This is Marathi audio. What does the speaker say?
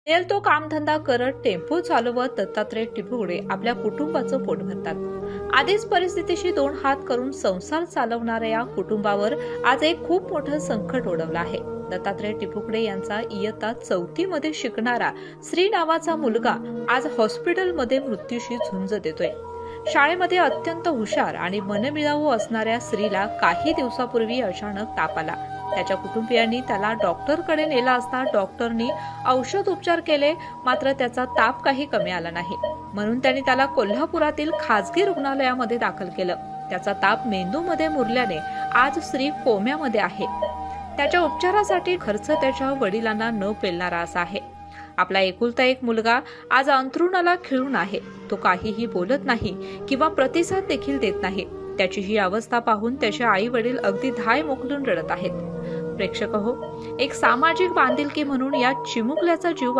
मिळेल तो कामधंदा करत टेम्पो चालवत दत्तात्रय टिपुगडे आपल्या कुटुंबाचं पोट भरतात। आधीच परिस्थितीशी दोन हात करून संसार चालवणाऱ्या या कुटुंबावर आज एक खूप मोठं संकट ओढवलं आहे। दत्तात्रय टिपुगडे यांचा इयत्ता 4थी मध्ये शिकणारा श्री नावाचा मुलगा आज हॉस्पिटलमध्ये मृत्यूशी झुंज देतोय। शाळेमध्ये अत्यंत हुशार आणि मनमिळावू असणाऱ्या श्रीला काही दिवसापूर्वी अचानक ताप आला। त्याच्या कुटुंबियांनी त्याला डॉक्टरकडे नेला असता डॉक्टरनी औषध उपचार केले, मात्र त्याचा ताप काही कमी आला नाही। म्हणून त्यांनी त्याला कोल्हापुरातील खासगी रुग्णालयामध्ये दाखल केलं। त्याचा ताप मेंदूमध्ये मुरल्याने आज श्री कोम्यामध्ये आहे। त्याच्या उपचारासाठी खर्च त्याच्या वडिलांना न पेलणारा असा आहे। आपला एकुलता एक मुलगा आज अंथरुणाला खिळून आहे। तो काहीही बोलत नाही किंवा प्रतिसाद देखील देत नाही। त्याची ही अवस्था पाहून त्याचे आई वडील अगदी धाय मोकलून रडत आहेत। प्रेक्षक हो, एक सामाजिक बांधिलकी म्हणून या चिमुकल्याचा जीव